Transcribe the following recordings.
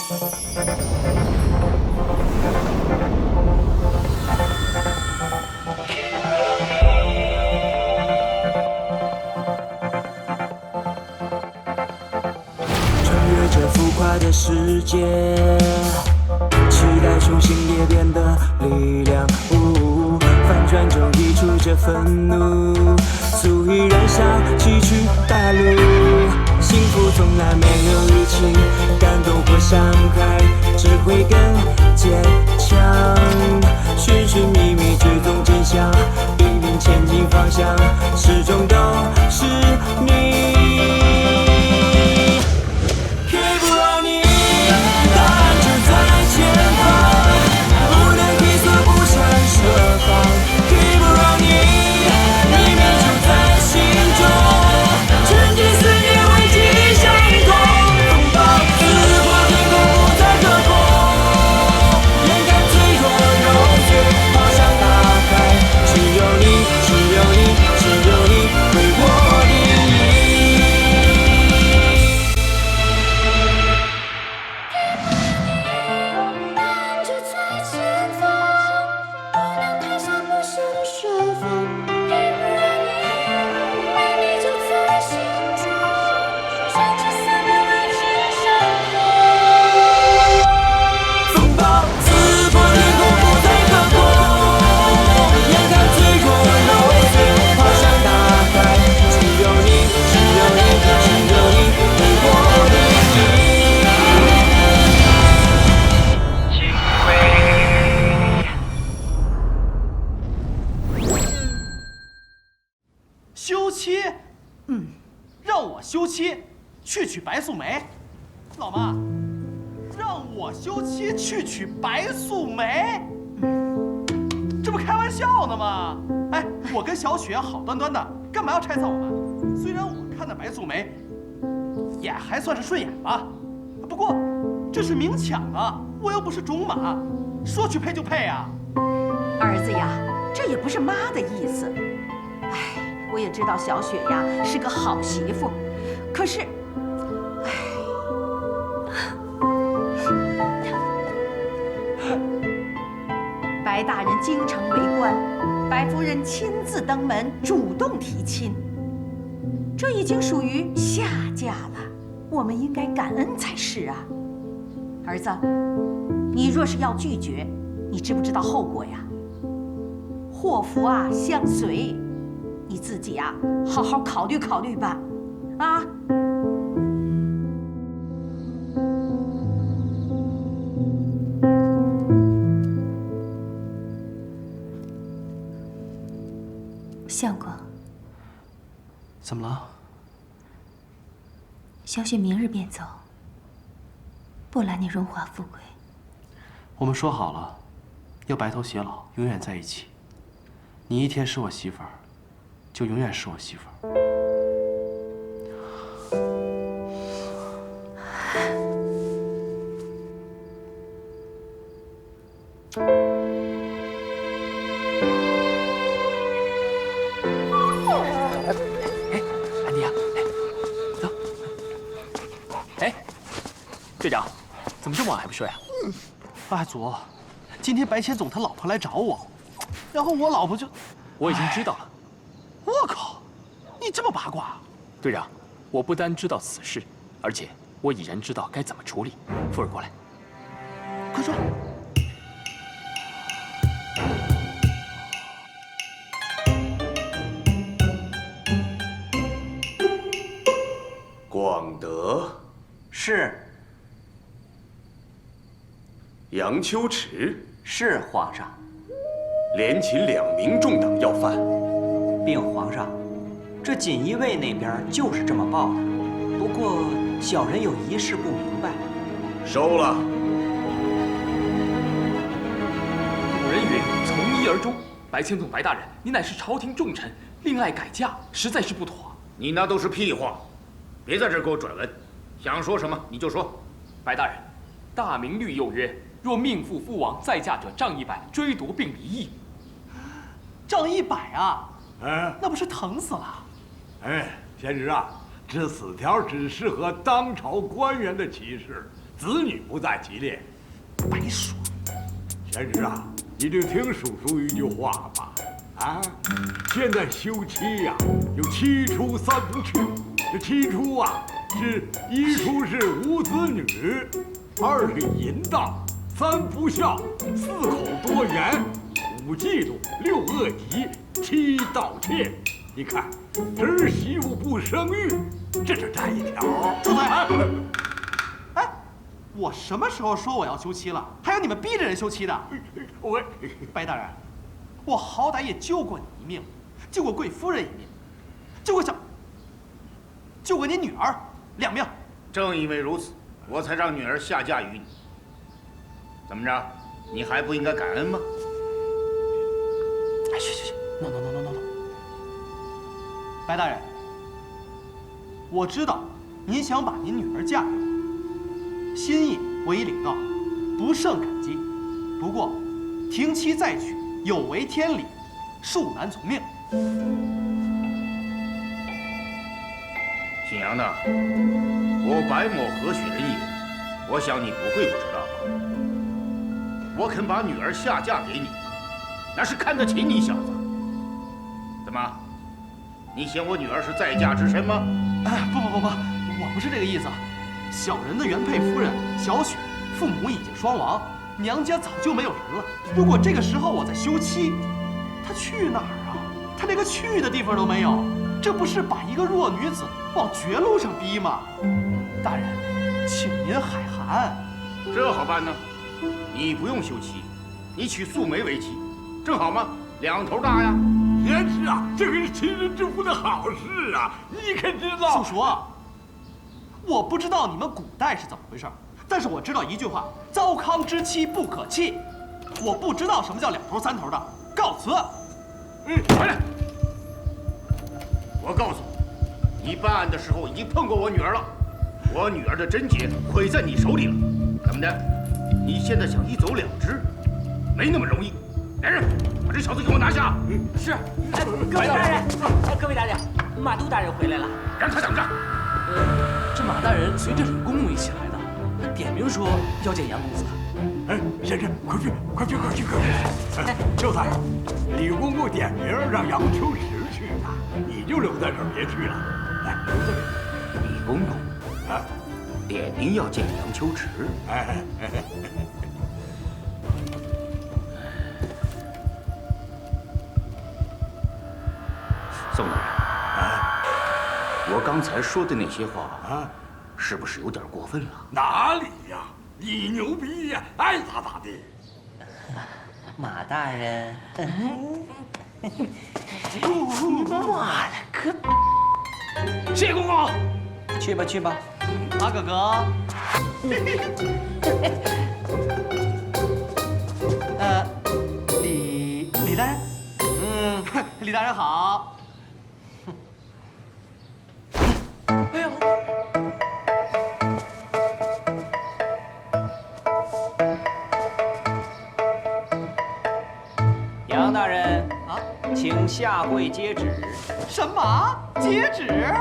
穿越这浮夸的世界，期待重新裂变的力量。反转中溢出这愤怒，足以燃烧崎岖大路。幸福从来没有日期，感动或伤害只会更坚强。寻寻觅觅，追踪真相，引领前进方向，始终都是你。Keep running， 答案就在前方，不能退缩，不想设防。Keep running， 秘密就在心中，沉浸思念，危机相同。风暴撕破天空，不再可控，眼看脆弱融碎，方向打开，只有你，只有你，只有你为我定义。就在前方，不能退缩，不想设防。Keep running， 秘密就在心中，全知思念，为之生活。风暴撕破天空，不再可控，眼看脆弱揉碎，方向打开，只有你，只有你，只有你为我定义。休妻？让我休妻，去娶白素梅？老妈，让我休妻去娶白素梅？这不开玩笑呢吗？哎，我跟小雪好端端的，干嘛要拆散我们？虽然我看那白素梅也还算是顺眼吧，不过这是明抢啊，我又不是种马，说去配就配啊。儿子呀，这也不是妈的意思。哎，我也知道小雪呀是个好媳妇，可是，哎，白大人京城为官，白夫人亲自登门主动提亲，这已经属于下嫁了，我们应该感恩才是啊。儿子，你若是要拒绝，你知不知道后果呀？祸福啊相随，你自己啊好好考虑考虑吧，啊。相公，怎么了？小雪明日便走，不拦你荣华富贵。我们说好了，要白头偕老，永远在一起。你一天是我媳妇儿，就永远是我媳妇儿。安迪啊，走。哎，队长，怎么这么晚还不睡啊？阿祖，今天白千总他老婆来找我，然后我老婆就……我已经知道了。我靠，你这么八卦？队长，我不单知道此事，而且我已然知道该怎么处理。夫人过来，快说。广德是。杨秋池是皇上。连擒2名重党要犯。禀皇上，这锦衣卫那边就是这么报的。不过小人有一事不明白。收了。古人云：“从一而终。”白千总白大人，你乃是朝廷重臣，另爱改嫁，实在是不妥。你那都是屁话，别在这儿给我转文，想说什么你就说。白大人，大明律又曰：若命妇夫亡，再嫁者杖100，追夺并离异。杖100啊！哎，那不是疼死了？哎，贤侄啊，这4条只适合当朝官员的歧视，子女不在其列。白说。贤侄啊，你就听叔叔一句话吧。啊，现在休妻呀，有7出3不去。这7出啊，是1出是无子女，2是淫荡，3不孝，4口多言，5嫉妒，6恶疾，7盗窃。你看，儿媳妇不生育，这是哪一条？住嘴！哎，我什么时候说我要休妻了？还有你们逼着人休妻的。我，白大人，我好歹也救过你一命，救过贵夫人一命，救过你女儿2命。正因为如此，我才让女儿下嫁于你。怎么着，你还不应该感恩吗？哎，去，no。白大人，我知道您想把您女儿嫁给我，心意我已领到，不胜感激。不过，停妻再娶有违天理，恕难从命。姓杨的，我白某何许人也？我想你不会不知道吧？我肯把女儿下嫁给你，那是看得起你小子。怎么？你嫌我女儿是再嫁之身吗？哎，不，我不是这个意思。小人的原配夫人小雪，父母已经双亡，娘家早就没有人了。如果这个时候我再休妻，她去哪儿啊？她连个去的地方都没有，这不是把一个弱女子往绝路上逼吗？大人，请您海涵。这好办呢，你不用休妻，你娶素梅为妻，正好嘛，2头大呀。贤侄啊，这可是亲人之福的好事啊！你可知道？叔叔啊，我不知道你们古代是怎么回事，但是我知道一句话：糟糠之妻不可弃。我不知道什么叫2头3头的。告辞。回来！我告诉你，你办案的时候已经碰过我女儿了，我女儿的贞洁毁在你手里了。怎么的？你现在想一走了之，没那么容易。来人，把这小子给我拿下！是。哎，各位大人，各位大人，马督大人回来了。让他等着。这马大人随着李公公一起来的，他点名说要见杨公子。哎，贤侄，快去！秀才，李公公点名让杨秋实去的，你就留在这儿别去了。来，留在这儿。李公公啊，点名要见杨秋实。哎。宋大人啊，我刚才说的那些话啊，是不是有点过分了？哪里呀，你牛逼呀，爱咋咋地。马大人，妈了个！谢公公，去吧。马哥哥。李大人。李大人好。哎呦！杨大人啊，请下跪接旨。什么接旨？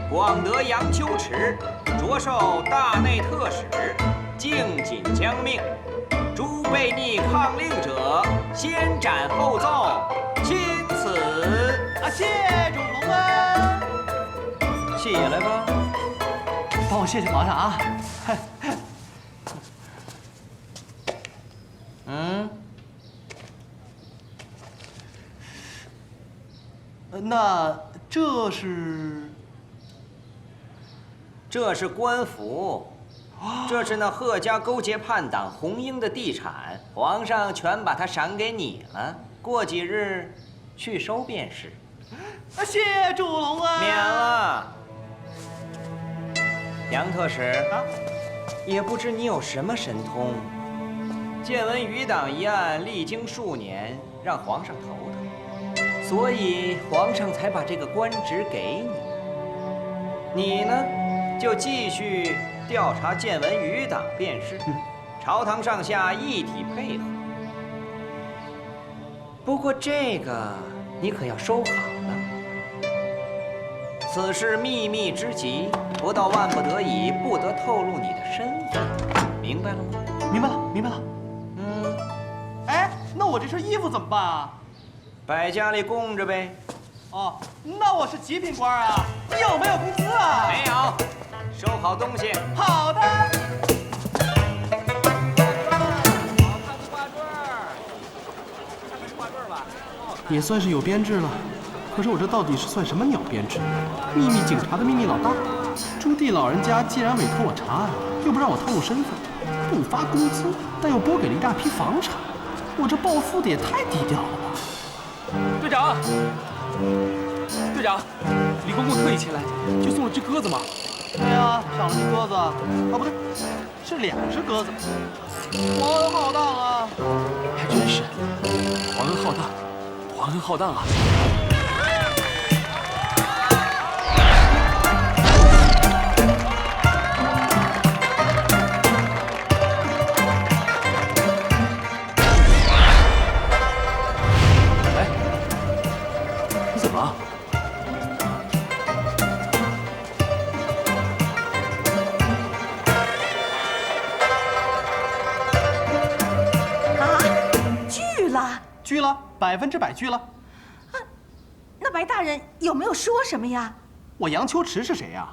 广德杨秋齿着授大内特使，敬谨将命。诸悖逆抗令者，先斩后奏，钦此。谢主隆恩。起来吧，帮我谢皇上啊。那这是官府，这是那贺家勾结叛党红英的地产，皇上全把它赏给你了。过几日去收便是。谢主隆恩。免了。杨特使啊，也不知你有什么神通，见闻余党一案历经数年，让皇上头疼，所以皇上才把这个官职给你。你呢，就继续调查见闻余党便是，朝堂上下一体配合。不过这个你可要收好了，此事秘密之极，不到万不得已，不得透露你的身份，明白了吗？明白了，明白了。哎，那我这身衣服怎么办啊？摆家里供着呗。哦，那我是极品官啊，有没有工资啊？没有，收好东西。好的。也算是有编制了，可是我这到底是算什么鸟编制？秘密警察的秘密老大。朱棣老人家既然委托我查案，又不让我透露身份，不发工资，但又拨给了一大批房产，我这暴富的也太低调了吧？队长，队长，李公公特意前来，就送了只鸽子嘛。对呀，赏了只鸽子，啊不对，是2只鸽子，皇恩浩荡啊！还真是，皇恩浩荡，皇恩浩荡啊！哎，你怎么了？拘了，100%拘了。啊，那白大人有没有说什么呀？我杨秋池是谁呀？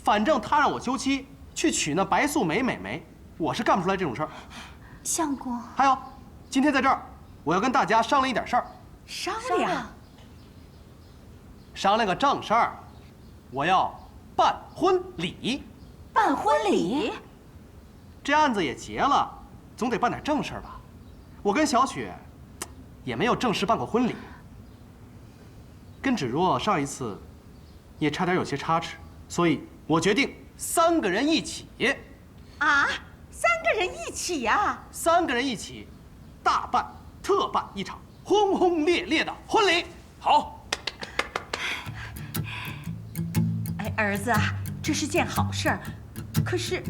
反正他让我休妻去娶那白素梅美眉，我是干不出来这种事儿。相公，还有，今天在这儿，我要跟大家商量一点事儿。商量？商量个正事儿，我要办婚礼。办婚礼？这案子也结了，总得办点正事儿吧？我跟小雪也没有正式办过婚礼，跟芷若上一次也差点有些差池，所以我决定3个人一起。啊，3个人一起呀？3个人一起，大办特办一场轰轰烈烈的婚礼。好。哎，儿子啊，这是件好事儿，可是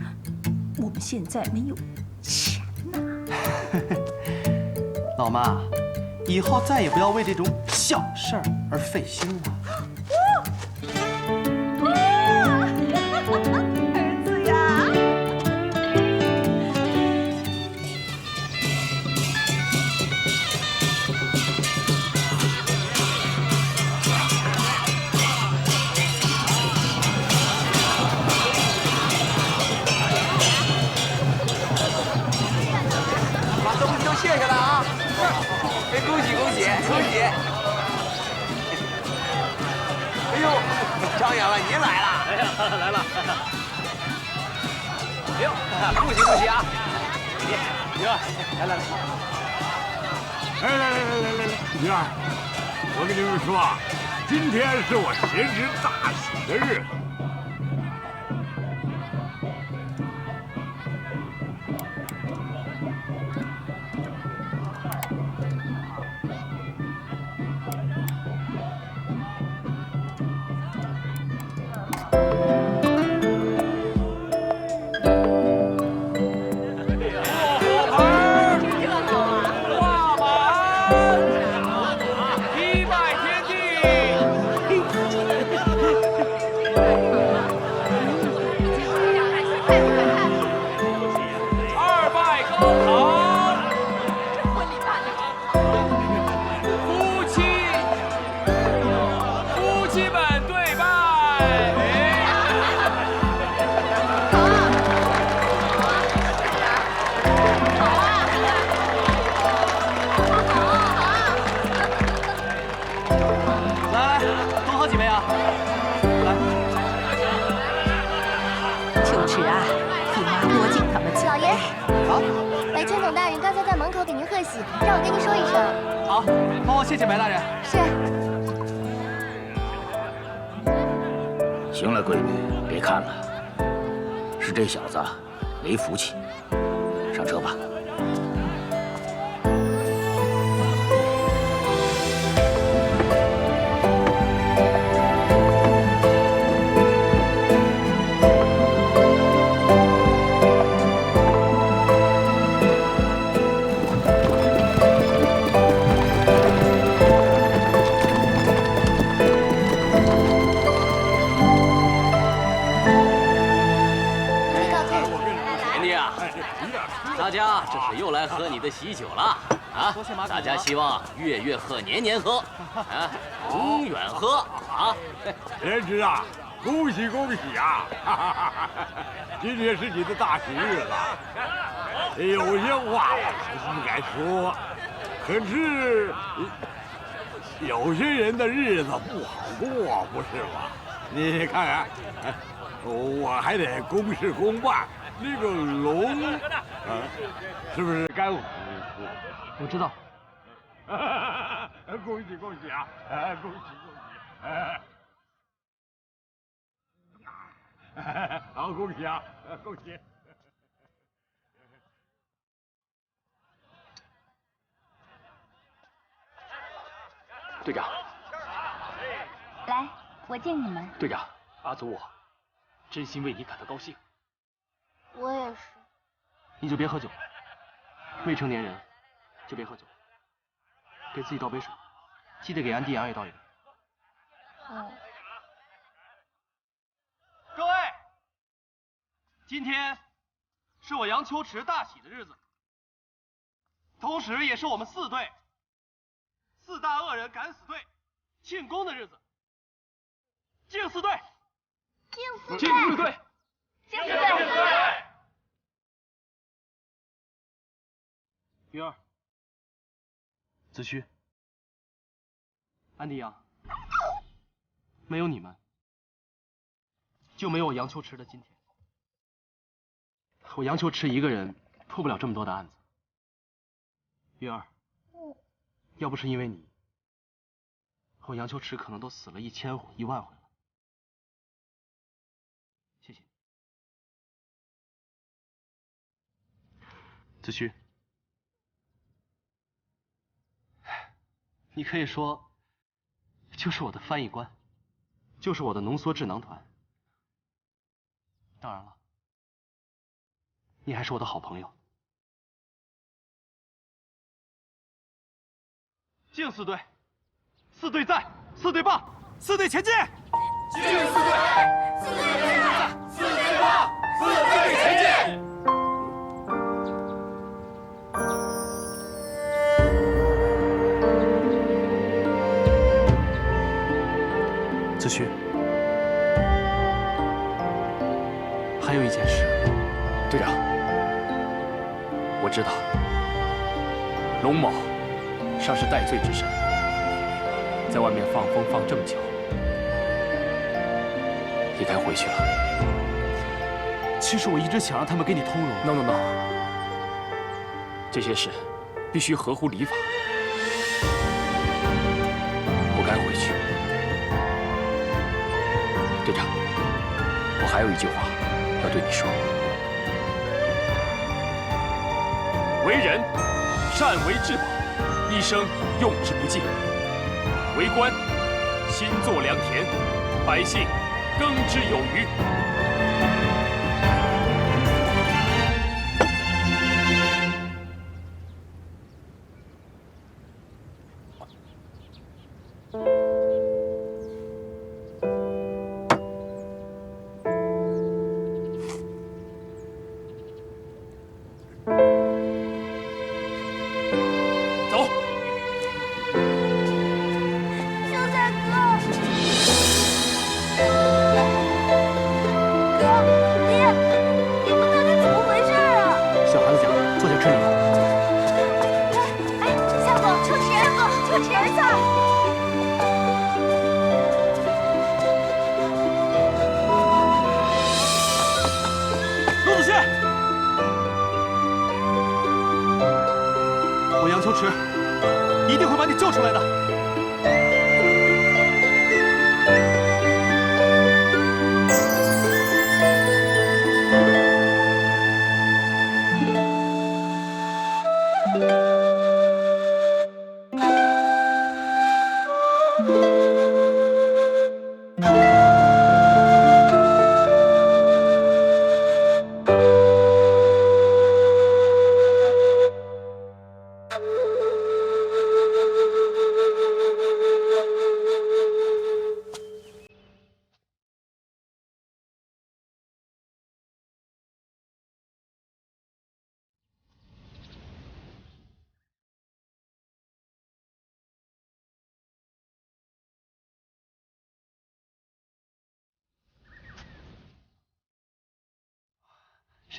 我们现在没有钱呐。老妈，以后再也不要为这种小事儿而费心了。儿子呀！把东西都卸下来啊！哎，恭喜恭喜恭喜！哎呦，张员外您来了！哎呀，来了！哎呦，恭喜恭喜啊！女儿，来！来，女儿，我跟你们说啊，今天是我贤侄大喜的日子。让我跟您说一声。好，帮我谢谢白大人。是。行了，闺女，别看了，是这小子没福气。上车吧。大家这是又来喝你的喜酒了啊！大家希望月月喝，年年喝，啊，永远喝啊！莲池啊，恭喜恭喜啊！今天是你的大喜日子，有些话我还是不该说，可是有些人的日子不好过，不是吗？你看看，我还得公事公办。那个龙，是不是该我？我知道。恭喜恭喜啊！恭喜恭喜！好，恭喜啊！恭喜！队长，来，我敬你们。队长，阿祖我真心为你感到高兴。我也是。你就别喝酒，未成年人就别喝酒，给自己倒杯水，记得给安迪杨也倒一杯。哦。各位，今天是我杨秋池大喜的日子，同时也是我们4队4大恶人敢死队庆功的日子。敬4队！敬4队！敬4队！敬4队！鱼儿、子虚、安迪杨，没有你们，就没有我杨秋池的今天。我杨秋池一个人破不了这么多的案子。鱼儿，要不是因为你，我杨秋池可能都死了1000回、10000回了。谢谢你，子虚。你可以说，就是我的翻译官，就是我的浓缩智囊团。当然了，你还是我的好朋友。敬4队，4队在，4队棒，4队前进！敬4队，4队在，4队棒，4队前进！子虚，还有一件事，队长，我知道，龙某尚是戴罪之身，在外面放风放这么久，也该回去了。其实我一直想让他们给你通融。No，这些事必须合乎礼法，我该回去。队长，我还有一句话要对你说：为人善为至宝，一生用之不尽；为官心作良田，百姓耕之有余。一定会把你救出来的。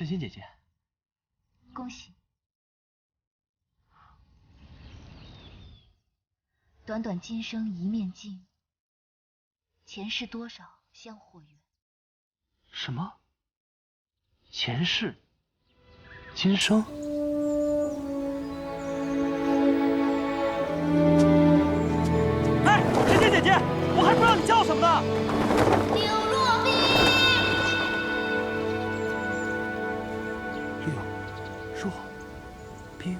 诗欣姐姐，恭喜！短短今生一面镜，前世多少香火缘。什么？前世？今生？哎，诗欣姐姐，我还不知道你叫什么呢。刘若冰。刘若冰。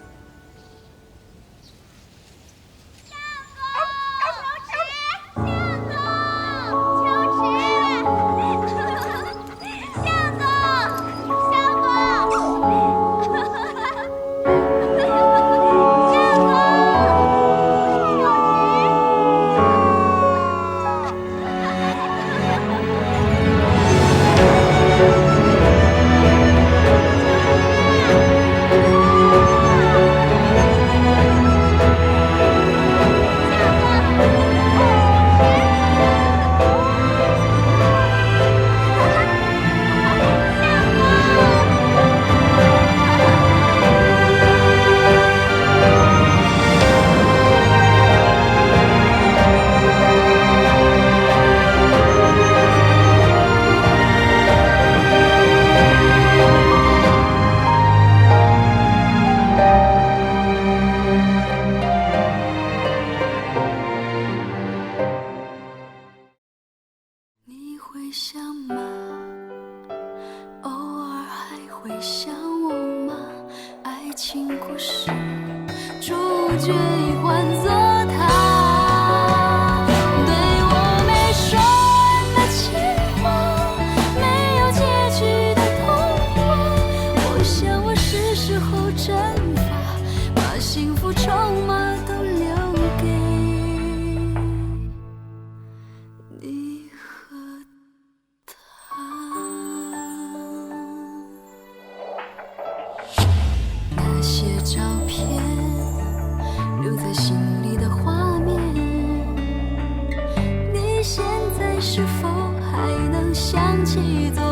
是否还能想起昨